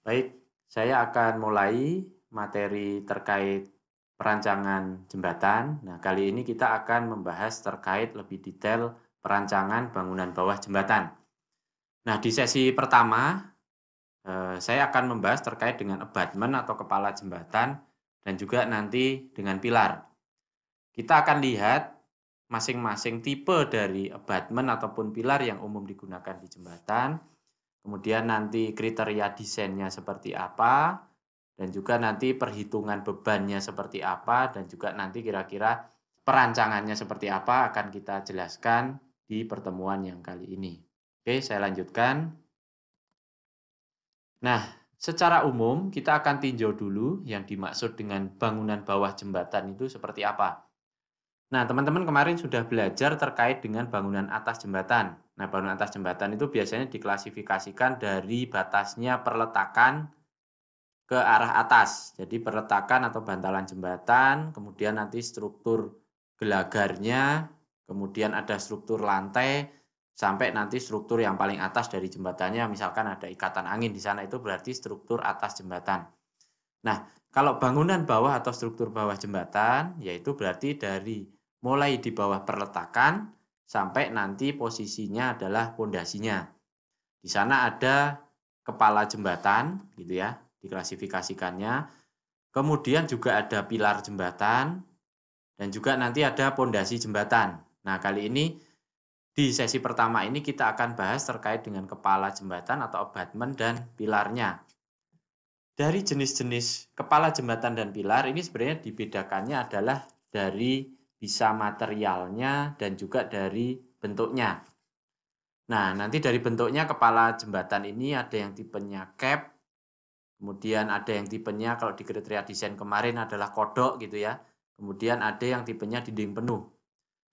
Baik, saya akan mulai materi terkait perancangan jembatan. Nah, kali ini kita akan membahas terkait lebih detail perancangan bangunan bawah jembatan. Nah, di sesi pertama, saya akan membahas terkait dengan abutment atau kepala jembatan dan juga nanti dengan pilar. Kita akan lihat masing-masing tipe dari abutment ataupun pilar yang umum digunakan di jembatan. Kemudian nanti kriteria desainnya seperti apa, dan juga nanti perhitungan bebannya seperti apa, dan juga nanti kira-kira perancangannya seperti apa akan kita jelaskan di pertemuan yang kali ini. Oke, saya lanjutkan. Nah, secara umum kita akan tinjau dulu yang dimaksud dengan bangunan bawah jembatan itu seperti apa. Nah, teman-teman kemarin sudah belajar terkait dengan bangunan atas jembatan. Nah, bangunan atas jembatan itu biasanya diklasifikasikan dari batasnya perletakan ke arah atas. Jadi perletakan atau bantalan jembatan, kemudian nanti struktur gelagarnya, kemudian ada struktur lantai, sampai nanti struktur yang paling atas dari jembatannya, misalkan ada ikatan angin di sana, itu berarti struktur atas jembatan. Nah, kalau bangunan bawah atau struktur bawah jembatan, yaitu berarti dari mulai di bawah perletakan sampai nanti posisinya adalah pondasinya. Di sana ada kepala jembatan, gitu ya, diklasifikasikannya. Kemudian juga ada pilar jembatan dan juga nanti ada pondasi jembatan. Nah, kali ini di sesi pertama ini kita akan bahas terkait dengan kepala jembatan atau abutment dan pilarnya. Dari jenis-jenis kepala jembatan dan pilar ini sebenarnya dibedakannya adalah dari bisa materialnya dan juga dari bentuknya. Nah, nanti dari bentuknya kepala jembatan ini ada yang tipenya cap, kemudian ada yang tipenya kalau di kriteria desain kemarin adalah kodok gitu ya. Kemudian ada yang tipenya dinding penuh.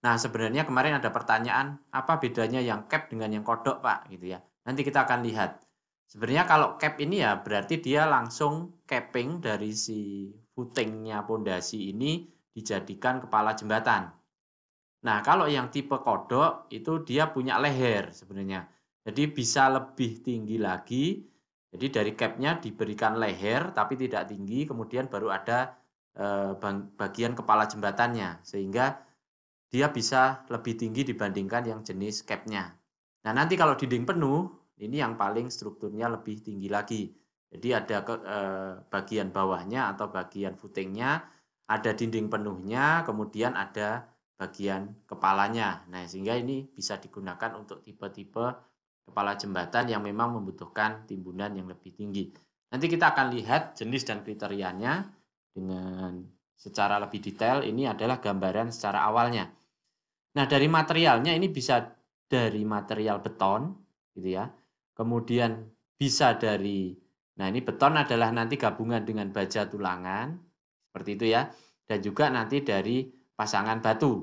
Nah, sebenarnya kemarin ada pertanyaan, apa bedanya yang cap dengan yang kodok, Pak? Gitu ya. Nanti kita akan lihat. Sebenarnya kalau cap ini ya berarti dia langsung capping dari si footingnya pondasi ini dijadikan kepala jembatan. Nah, kalau yang tipe kodok itu dia punya leher sebenarnya. Jadi bisa lebih tinggi lagi. Jadi dari capnya diberikan leher tapi tidak tinggi, kemudian baru ada bagian kepala jembatannya sehingga dia bisa lebih tinggi dibandingkan yang jenis capnya. Nah, nanti kalau dinding penuh ini yang paling strukturnya lebih tinggi lagi. Jadi ada bagian bawahnya atau bagian footingnya, ada dinding penuhnya, kemudian ada bagian kepalanya. Nah, sehingga ini bisa digunakan untuk tipe-tipe kepala jembatan yang memang membutuhkan timbunan yang lebih tinggi. Nanti kita akan lihat jenis dan kriterianya dengan secara lebih detail. Ini adalah gambaran secara awalnya. Nah, dari materialnya ini bisa dari material beton gitu ya. Kemudian bisa dari, nah ini beton adalah nanti gabungan dengan baja tulangan seperti itu ya. Dan juga nanti dari pasangan batu.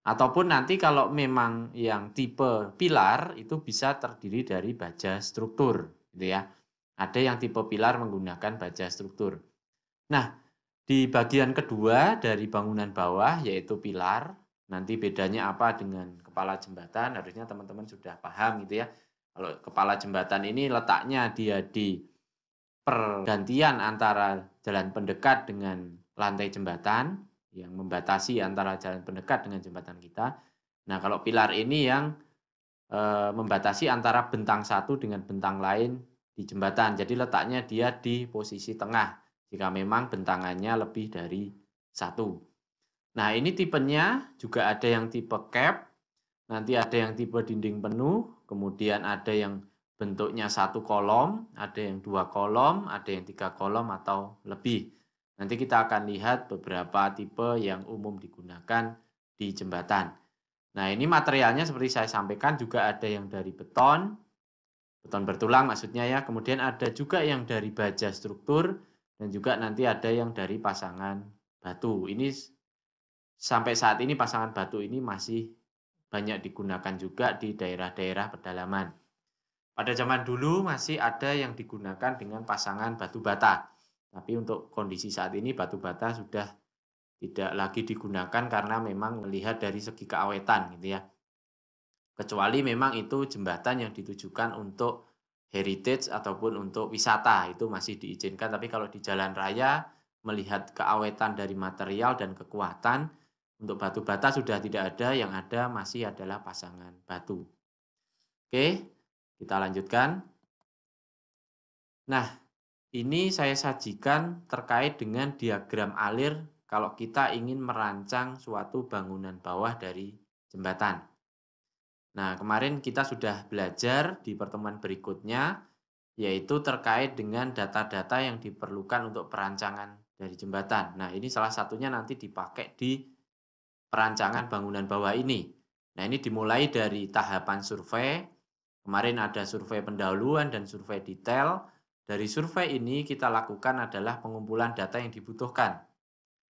Ataupun nanti kalau memang yang tipe pilar itu bisa terdiri dari baja struktur gitu ya. Ada yang tipe pilar menggunakan baja struktur. Nah, di bagian kedua dari bangunan bawah yaitu pilar, nanti bedanya apa dengan kepala jembatan harusnya teman-teman sudah paham gitu ya. Kalau kepala jembatan ini letaknya dia di pergantian antara jalan pendekat dengan lantai jembatan yang membatasi antara jalan pendekat dengan jembatan kita. Nah, kalau pilar ini yang membatasi antara bentang satu dengan bentang lain di jembatan. Jadi letaknya dia di posisi tengah jika memang bentangannya lebih dari satu. Nah, ini tipenya juga ada yang tipe cap, nanti ada yang tipe dinding penuh, kemudian ada yang bentuknya satu kolom, ada yang dua kolom, ada yang tiga kolom atau lebih. Nanti kita akan lihat beberapa tipe yang umum digunakan di jembatan. Nah, ini materialnya seperti saya sampaikan juga ada yang dari beton, beton bertulang maksudnya ya. Kemudian ada juga yang dari baja struktur dan juga nanti ada yang dari pasangan batu. Ini sampai saat ini pasangan batu ini masih banyak digunakan juga di daerah-daerah pedalaman. Pada zaman dulu masih ada yang digunakan dengan pasangan batu bata. Tapi untuk kondisi saat ini batu bata sudah tidak lagi digunakan karena memang melihat dari segi keawetan gitu ya. Kecuali memang itu jembatan yang ditujukan untuk heritage ataupun untuk wisata itu masih diizinkan, tapi kalau di jalan raya melihat keawetan dari material dan kekuatan untuk batu bata sudah tidak ada, yang ada masih adalah pasangan batu. Oke, kita lanjutkan. Nah, ini saya sajikan terkait dengan diagram alir kalau kita ingin merancang suatu bangunan bawah dari jembatan. Nah, kemarin kita sudah belajar di pertemuan berikutnya, yaitu terkait dengan data-data yang diperlukan untuk perancangan dari jembatan. Nah, ini salah satunya nanti dipakai di perancangan bangunan bawah ini. Nah, ini dimulai dari tahapan survei. Kemarin ada survei pendahuluan dan survei detail. Dari survei ini kita lakukan adalah pengumpulan data yang dibutuhkan.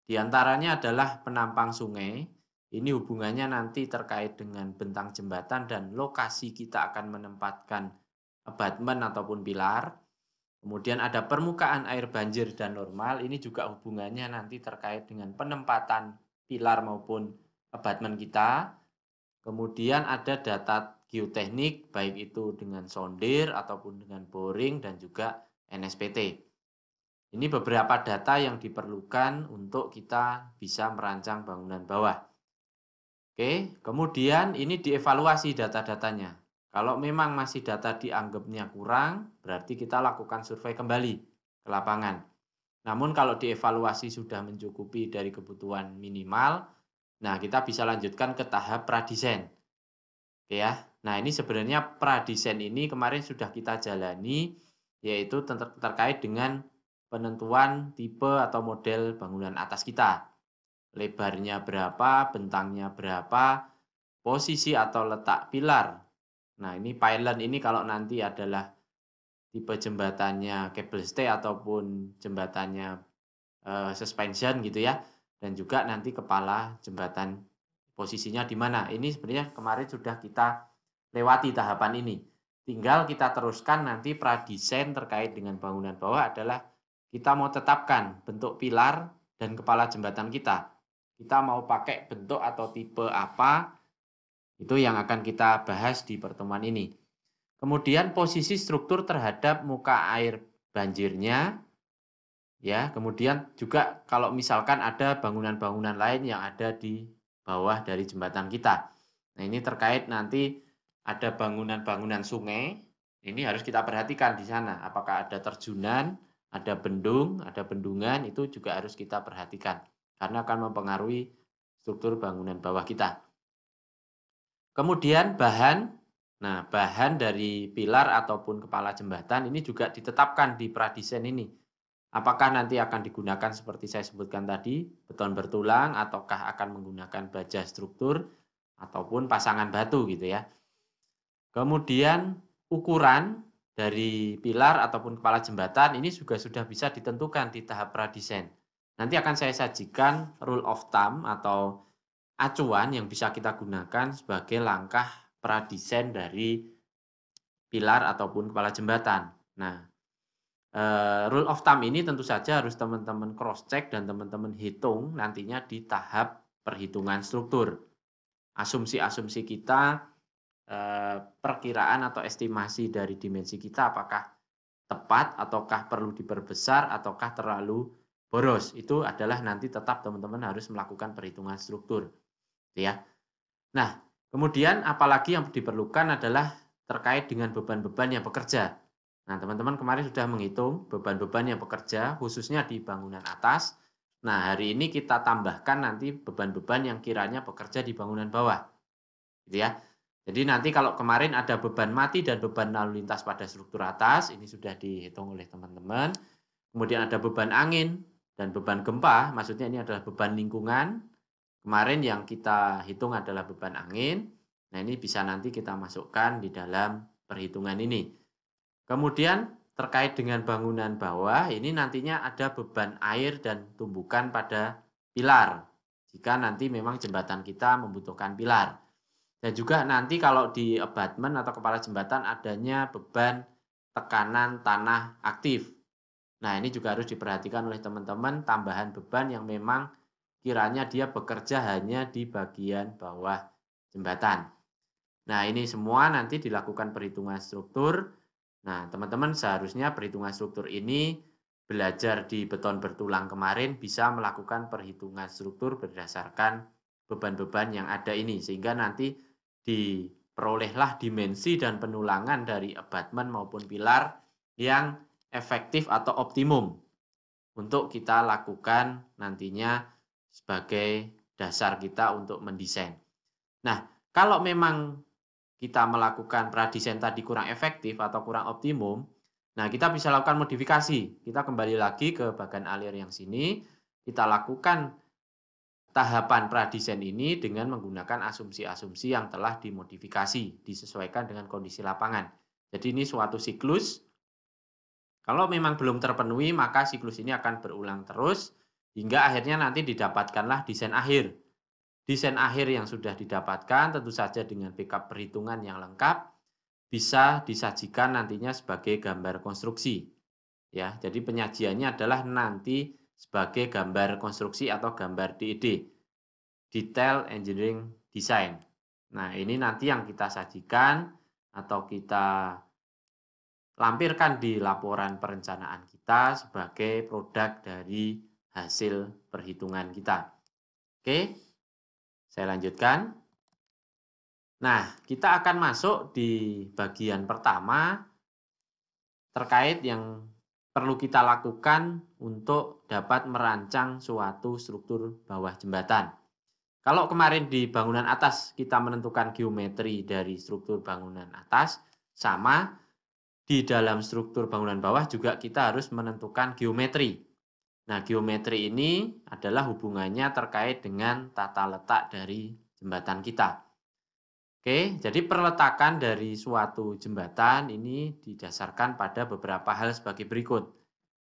Di antaranya adalah penampang sungai. Ini hubungannya nanti terkait dengan bentang jembatan dan lokasi kita akan menempatkan abutment ataupun pilar. Kemudian ada permukaan air banjir dan normal. Ini juga hubungannya nanti terkait dengan penempatan pilar maupun abutment kita. Kemudian ada data geoteknik, baik itu dengan sondir ataupun dengan boring dan juga NSPT. Ini beberapa data yang diperlukan untuk kita bisa merancang bangunan bawah. Oke, kemudian ini dievaluasi data-datanya. Kalau memang masih data dianggapnya kurang, berarti kita lakukan survei kembali ke lapangan. Namun kalau dievaluasi sudah mencukupi dari kebutuhan minimal, nah kita bisa lanjutkan ke tahap pradesain. Oke ya. Nah, ini sebenarnya pradesain ini kemarin sudah kita jalani, yaitu terkait dengan penentuan tipe atau model bangunan atas kita. Lebarnya berapa, bentangnya berapa, posisi atau letak pilar. Nah, ini pylon ini kalau nanti adalah tipe jembatannya cable stay ataupun jembatannya suspension gitu ya. Dan juga nanti kepala jembatan posisinya di mana. Ini sebenarnya kemarin sudah kita lewati tahapan ini. Tinggal kita teruskan nanti pradesain terkait dengan bangunan bawah adalah kita mau tetapkan bentuk pilar dan kepala jembatan kita. Kita mau pakai bentuk atau tipe apa, itu yang akan kita bahas di pertemuan ini. Kemudian posisi struktur terhadap muka air banjirnya, ya. Kemudian juga kalau misalkan ada bangunan-bangunan lain yang ada di bawah dari jembatan kita. Nah, ini terkait nanti ada bangunan-bangunan sungai, ini harus kita perhatikan di sana. Apakah ada terjunan, ada bendung, ada bendungan, itu juga harus kita perhatikan. Karena akan mempengaruhi struktur bangunan bawah kita. Kemudian bahan, nah bahan dari pilar ataupun kepala jembatan ini juga ditetapkan di pradesain ini. Apakah nanti akan digunakan seperti saya sebutkan tadi, beton bertulang, ataukah akan menggunakan baja struktur, ataupun pasangan batu gitu ya. Kemudian ukuran dari pilar ataupun kepala jembatan ini juga sudah bisa ditentukan di tahap pradesain. Nanti akan saya sajikan rule of thumb atau acuan yang bisa kita gunakan sebagai langkah pradesain dari pilar ataupun kepala jembatan. Nah, rule of thumb ini tentu saja harus teman-teman cross check dan teman-teman hitung nantinya di tahap perhitungan struktur. Asumsi-asumsi kita, perkiraan atau estimasi dari dimensi kita apakah tepat ataukah perlu diperbesar ataukah terlalu boros. Itu adalah nanti tetap teman-teman harus melakukan perhitungan struktur. Ya. Nah, kemudian apalagi yang diperlukan adalah terkait dengan beban-beban yang bekerja. Nah, teman-teman kemarin sudah menghitung beban-beban yang bekerja khususnya di bangunan atas. Nah, hari ini kita tambahkan nanti beban-beban yang kiranya bekerja di bangunan bawah. Gitu ya. Jadi nanti kalau kemarin ada beban mati dan beban lalu lintas pada struktur atas, ini sudah dihitung oleh teman-teman. Kemudian ada beban angin dan beban gempa, maksudnya ini adalah beban lingkungan. Kemarin yang kita hitung adalah beban angin. Nah, ini bisa nanti kita masukkan di dalam perhitungan ini. Kemudian terkait dengan bangunan bawah, ini nantinya ada beban air dan tumbukan pada pilar. Jika nanti memang jembatan kita membutuhkan pilar. Dan juga nanti kalau di abutment atau kepala jembatan adanya beban tekanan tanah aktif. Nah, ini juga harus diperhatikan oleh teman-teman, tambahan beban yang memang kiranya dia bekerja hanya di bagian bawah jembatan. Nah, ini semua nanti dilakukan perhitungan struktur Nah, teman-teman seharusnya perhitungan struktur ini belajar di beton bertulang kemarin bisa melakukan perhitungan struktur berdasarkan beban-beban yang ada ini. Sehingga nanti diperolehlah dimensi dan penulangan dari abutment maupun pilar yang efektif atau optimum untuk kita lakukan nantinya sebagai dasar kita untuk mendesain. Nah, kalau memang kita melakukan pradesain tadi kurang efektif atau kurang optimum, nah kita bisa lakukan modifikasi. Kita kembali lagi ke bagan alir yang sini, kita lakukan tahapan pradesain ini dengan menggunakan asumsi-asumsi yang telah dimodifikasi, disesuaikan dengan kondisi lapangan. Jadi ini suatu siklus. Kalau memang belum terpenuhi, maka siklus ini akan berulang terus hingga akhirnya nanti didapatkanlah desain akhir. Desain akhir yang sudah didapatkan tentu saja dengan backup perhitungan yang lengkap bisa disajikan nantinya sebagai gambar konstruksi. Ya, jadi penyajiannya adalah nanti sebagai gambar konstruksi atau gambar DED, Detail Engineering Design. Nah, ini nanti yang kita sajikan atau kita lampirkan di laporan perencanaan kita sebagai produk dari hasil perhitungan kita. Oke, saya lanjutkan. Nah, kita akan masuk di bagian pertama terkait yang perlu kita lakukan untuk dapat merancang suatu struktur bawah jembatan. Kalau kemarin di bangunan atas kita menentukan geometri dari struktur bangunan atas, sama di dalam struktur bangunan bawah juga kita harus menentukan geometri. Nah, geometri ini adalah hubungannya terkait dengan tata letak dari jembatan kita. Oke, jadi perletakan dari suatu jembatan ini didasarkan pada beberapa hal sebagai berikut.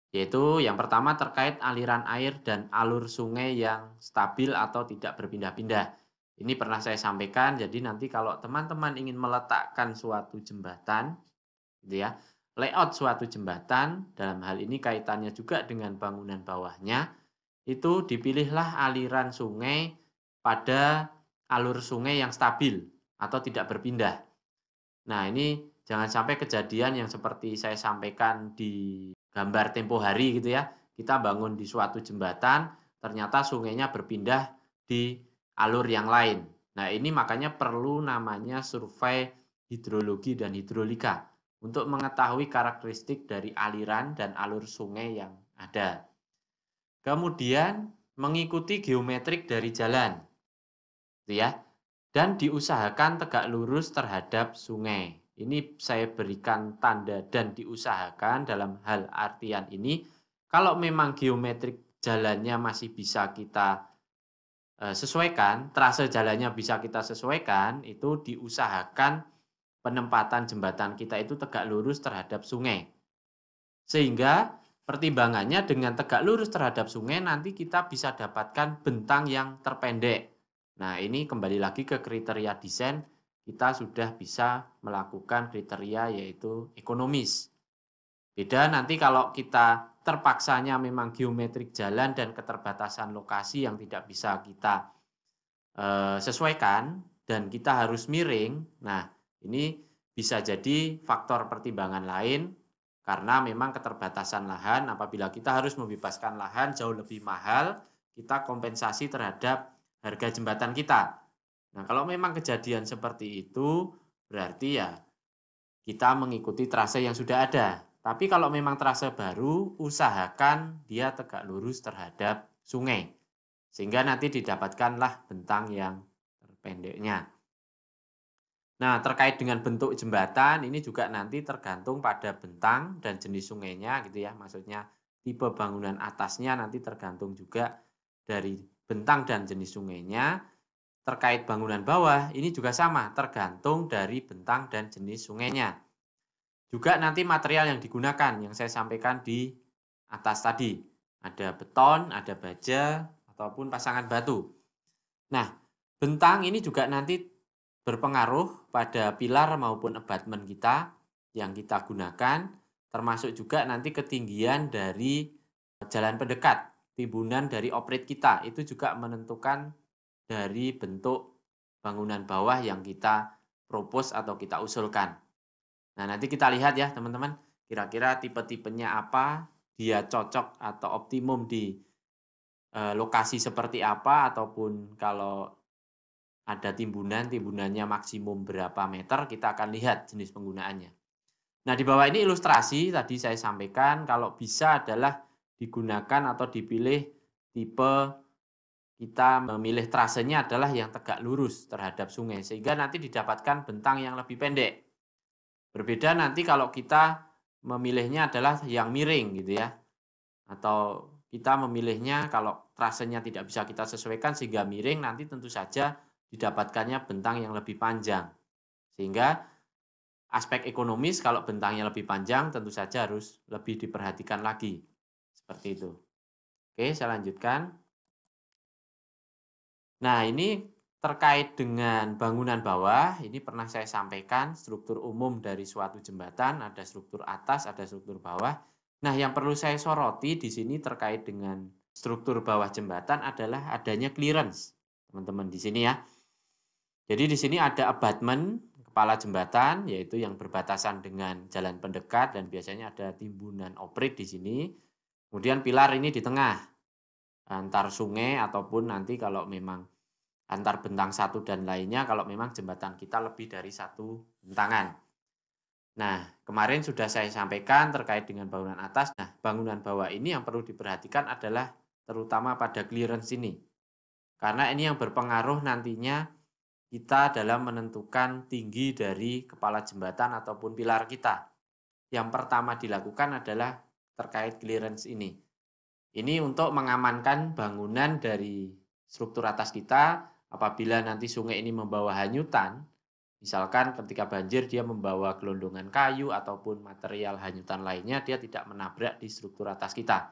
Yaitu yang pertama terkait aliran air dan alur sungai yang stabil atau tidak berpindah-pindah. Ini pernah saya sampaikan, jadi nanti kalau teman-teman ingin meletakkan suatu jembatan, gitu ya, layout suatu jembatan, dalam hal ini kaitannya juga dengan bangunan bawahnya, itu dipilihlah aliran sungai pada alur sungai yang stabil atau tidak berpindah. Nah, ini jangan sampai kejadian yang seperti saya sampaikan di gambar tempo hari gitu ya. Kita bangun di suatu jembatan, ternyata sungainya berpindah di alur yang lain. Nah, ini makanya perlu namanya survei hidrologi dan hidrolika untuk mengetahui karakteristik dari aliran dan alur sungai yang ada. Kemudian mengikuti geometrik dari jalan, gitu ya. Dan diusahakan tegak lurus terhadap sungai. Ini saya berikan tanda dan diusahakan dalam hal artian ini, kalau memang geometrik jalannya masih bisa kita sesuaikan, trase jalannya bisa kita sesuaikan, itu diusahakan penempatan jembatan kita itu tegak lurus terhadap sungai. Sehingga pertimbangannya dengan tegak lurus terhadap sungai nanti kita bisa dapatkan bentang yang terpendek. Nah, ini kembali lagi ke kriteria desain, kita sudah bisa melakukan kriteria yaitu ekonomis. Beda nanti kalau kita terpaksanya memang geometrik jalan dan keterbatasan lokasi yang tidak bisa kita sesuaikan dan kita harus miring. Nah, ini bisa jadi faktor pertimbangan lain karena memang keterbatasan lahan. Apabila kita harus membebaskan lahan jauh lebih mahal, kita kompensasi terhadap harga jembatan kita. Nah, kalau memang kejadian seperti itu, berarti ya kita mengikuti trase yang sudah ada. Tapi kalau memang trase baru, usahakan dia tegak lurus terhadap sungai. Sehingga nanti didapatkanlah bentang yang terpendeknya. Nah, terkait dengan bentuk jembatan, ini juga nanti tergantung pada bentang dan jenis sungainya gitu ya. Maksudnya tipe bangunan atasnya nanti tergantung juga dari bentang dan jenis sungainya. Terkait bangunan bawah, ini juga sama, tergantung dari bentang dan jenis sungainya. Juga nanti material yang digunakan, yang saya sampaikan di atas tadi. Ada beton, ada baja, ataupun pasangan batu. Nah, bentang ini juga nanti berpengaruh pada pilar maupun abutment kita yang kita gunakan, termasuk juga nanti ketinggian dari jalan pendekat, timbunan dari operate kita, itu juga menentukan dari bentuk bangunan bawah yang kita propose atau kita usulkan. Nah, nanti kita lihat ya teman-teman, kira-kira tipe-tipenya apa, dia cocok atau optimum di lokasi seperti apa, ataupun kalau ada timbunan, timbunannya maksimum berapa meter, kita akan lihat jenis penggunaannya. Nah, di bawah ini ilustrasi tadi saya sampaikan kalau bisa adalah digunakan atau dipilih tipe kita memilih trasenya adalah yang tegak lurus terhadap sungai, sehingga nanti didapatkan bentang yang lebih pendek. Berbeda nanti kalau kita memilihnya adalah yang miring gitu ya, atau kita memilihnya kalau trasenya tidak bisa kita sesuaikan sehingga miring, nanti tentu saja didapatkannya bentang yang lebih panjang. Sehingga aspek ekonomis kalau bentangnya lebih panjang tentu saja harus lebih diperhatikan lagi. Seperti itu. Oke, saya lanjutkan. Nah, ini terkait dengan bangunan bawah, ini pernah saya sampaikan struktur umum dari suatu jembatan, ada struktur atas, ada struktur bawah. Nah, yang perlu saya soroti di sini terkait dengan struktur bawah jembatan adalah adanya clearance, teman-teman di sini ya. Jadi di sini ada abutment kepala jembatan, yaitu yang berbatasan dengan jalan pendekat dan biasanya ada timbunan oprik di sini. Kemudian pilar ini di tengah antar sungai ataupun nanti kalau memang antar bentang satu dan lainnya kalau memang jembatan kita lebih dari satu bentangan. Nah, kemarin sudah saya sampaikan terkait dengan bangunan atas. Nah, bangunan bawah ini yang perlu diperhatikan adalah terutama pada clearance ini. Karena ini yang berpengaruh nantinya kita dalam menentukan tinggi dari kepala jembatan ataupun pilar kita. Yang pertama dilakukan adalah terkait clearance ini. Ini untuk mengamankan bangunan dari struktur atas kita apabila nanti sungai ini membawa hanyutan, misalkan ketika banjir dia membawa gelondongan kayu ataupun material hanyutan lainnya, dia tidak menabrak di struktur atas kita.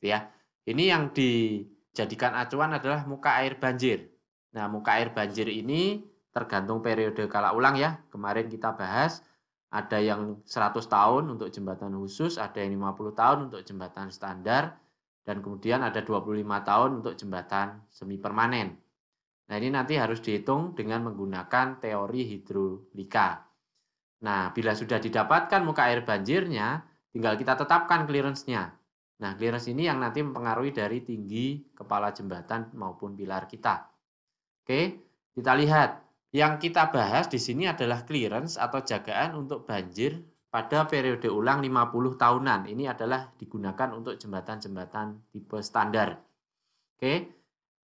Ya, ini yang dijadikan acuan adalah muka air banjir. Nah, muka air banjir ini tergantung periode kala ulang ya. Kemarin kita bahas ada yang 100 tahun untuk jembatan khusus, ada yang 50 tahun untuk jembatan standar, dan kemudian ada 25 tahun untuk jembatan semi permanen. Nah, ini nanti harus dihitung dengan menggunakan teori hidrolika. Nah, bila sudah didapatkan muka air banjirnya, tinggal kita tetapkan clearance-nya. Nah, clearance ini yang nanti mempengaruhi dari tinggi kepala jembatan maupun pilar kita. Oke, kita lihat. Yang kita bahas di sini adalah clearance atau jagaan untuk banjir pada periode ulang 50 tahunan. Ini adalah digunakan untuk jembatan-jembatan tipe standar. Oke.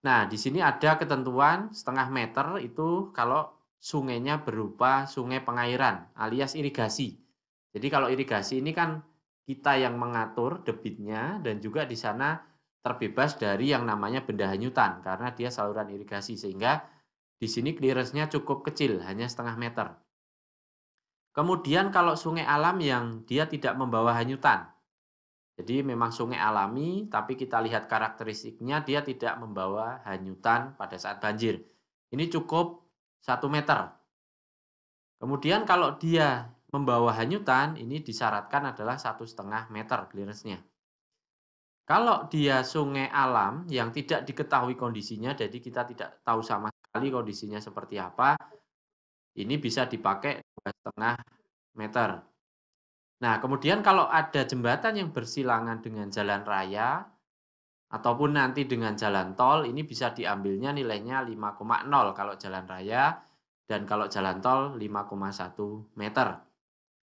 Nah, di sini ada ketentuan setengah meter itu kalau sungainya berupa sungai pengairan alias irigasi. Jadi kalau irigasi ini kan kita yang mengatur debitnya dan juga di sana terbebas dari yang namanya benda hanyutan karena dia saluran irigasi sehingga di sini clearance-nya cukup kecil, hanya setengah meter. Kemudian kalau sungai alam yang dia tidak membawa hanyutan. Jadi memang sungai alami, tapi kita lihat karakteristiknya dia tidak membawa hanyutan pada saat banjir. Ini cukup 1 meter. Kemudian kalau dia membawa hanyutan, ini disyaratkan adalah 1,5 meter clearance-nya. Kalau dia sungai alam yang tidak diketahui kondisinya, jadi kita tidak tahu sama sekali kondisinya seperti apa, ini bisa dipakai 2,5 meter. Nah, kemudian kalau ada jembatan yang bersilangan dengan jalan raya, ataupun nanti dengan jalan tol, ini bisa diambilnya nilainya 5,0 kalau jalan raya, dan kalau jalan tol 5,1 meter.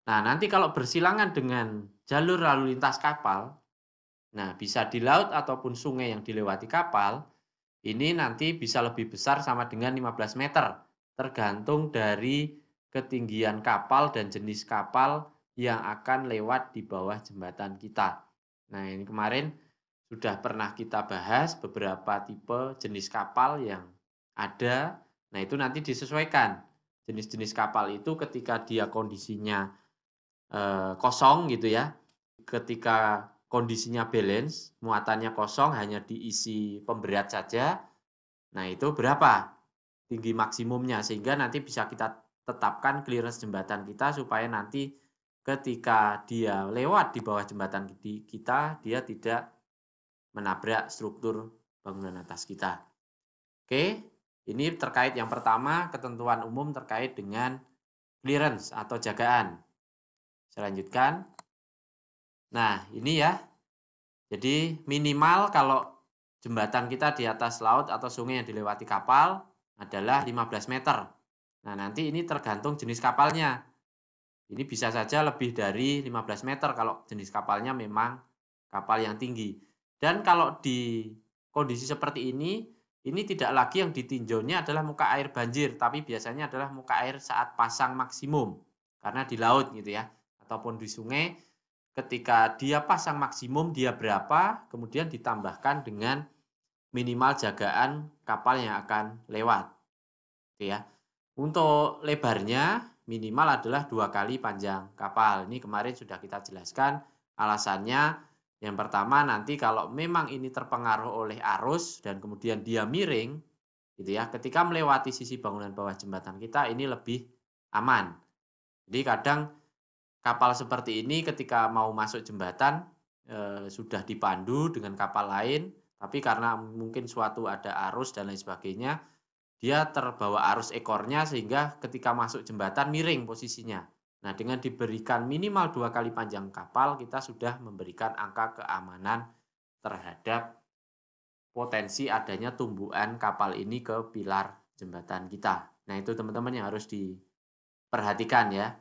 Nah, nanti kalau bersilangan dengan jalur lalu lintas kapal, nah bisa di laut ataupun sungai yang dilewati kapal, ini nanti bisa lebih besar sama dengan 15 meter, tergantung dari ketinggian kapal dan jenis kapal yang akan lewat di bawah jembatan kita. Nah, ini kemarin sudah pernah kita bahas beberapa tipe jenis kapal yang ada. Nah, itu nanti disesuaikan. Jenis-jenis kapal itu ketika dia kondisinya kosong gitu ya. Ketika kondisinya balance, muatannya kosong hanya diisi pemberat saja. Nah, itu berapa tinggi maksimumnya sehingga nanti bisa kita tetapkan clearance jembatan kita supaya nanti ketika dia lewat di bawah jembatan kita, dia tidak menabrak struktur bangunan atas kita. Oke, ini terkait yang pertama ketentuan umum terkait dengan clearance atau jagaan. Saya lanjutkan. Nah, ini ya. Jadi minimal kalau jembatan kita di atas laut atau sungai yang dilewati kapal adalah 15 meter. Nah, nanti ini tergantung jenis kapalnya. Ini bisa saja lebih dari 15 meter kalau jenis kapalnya memang kapal yang tinggi. Dan kalau di kondisi seperti ini tidak lagi yang ditinjaunya adalah muka air banjir, tapi biasanya adalah muka air saat pasang maksimum. Karena di laut gitu ya, ataupun di sungai, ketika dia pasang maksimum dia berapa, kemudian ditambahkan dengan minimal jagaan kapal yang akan lewat. Gitu ya. Untuk lebarnya minimal adalah 2 kali panjang kapal. Ini kemarin sudah kita jelaskan alasannya. Yang pertama nanti kalau memang ini terpengaruh oleh arus dan kemudian dia miring, gitu ya, ketika melewati sisi bangunan bawah jembatan kita ini lebih aman. Jadi kadang kapal seperti ini ketika mau masuk jembatan sudah dipandu dengan kapal lain, tapi karena mungkin suatu ada arus dan lain sebagainya, dia terbawa arus ekornya sehingga ketika masuk jembatan miring posisinya. Nah, dengan diberikan minimal 2 kali panjang kapal, kita sudah memberikan angka keamanan terhadap potensi adanya tumbuhan kapal ini ke pilar jembatan kita. Nah, itu teman-teman yang harus diperhatikan ya.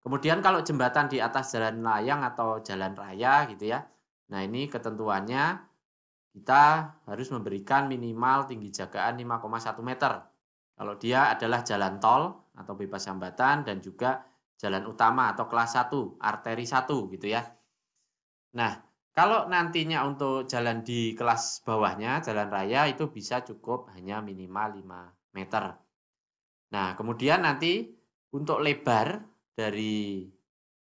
Kemudian kalau jembatan di atas jalan layang atau jalan raya gitu ya. Nah, ini ketentuannya kita harus memberikan minimal tinggi jagaan 5,1 meter. Kalau dia adalah jalan tol atau bebas hambatan dan juga jalan utama atau kelas 1, arteri 1 gitu ya. Nah, kalau nantinya untuk jalan di kelas bawahnya, jalan raya itu bisa cukup hanya minimal 5 meter. Nah, kemudian nanti untuk lebar dari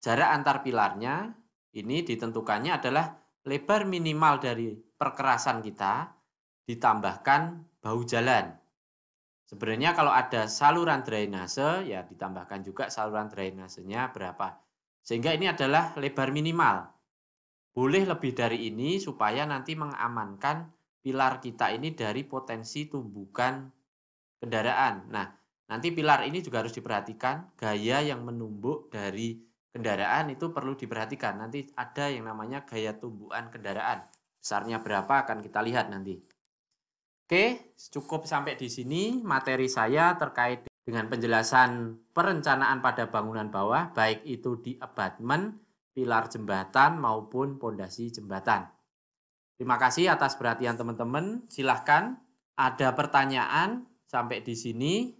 jarak antar pilarnya ini ditentukannya adalah lebar minimal dari perkerasan kita ditambahkan bahu jalan. Sebenarnya kalau ada saluran drainase ya ditambahkan juga saluran drainasenya berapa. Sehingga ini adalah lebar minimal. Boleh lebih dari ini supaya nanti mengamankan pilar kita ini dari potensi tumbukan kendaraan. Nah, nanti pilar ini juga harus diperhatikan, gaya yang menumbuk dari kendaraan itu perlu diperhatikan. Nanti ada yang namanya gaya tumbukan kendaraan. Besarnya berapa akan kita lihat nanti. Oke, cukup sampai di sini materi saya terkait dengan penjelasan perencanaan pada bangunan bawah, baik itu di abutment, pilar jembatan maupun pondasi jembatan. Terima kasih atas perhatian teman-teman. Silahkan ada pertanyaan sampai di sini.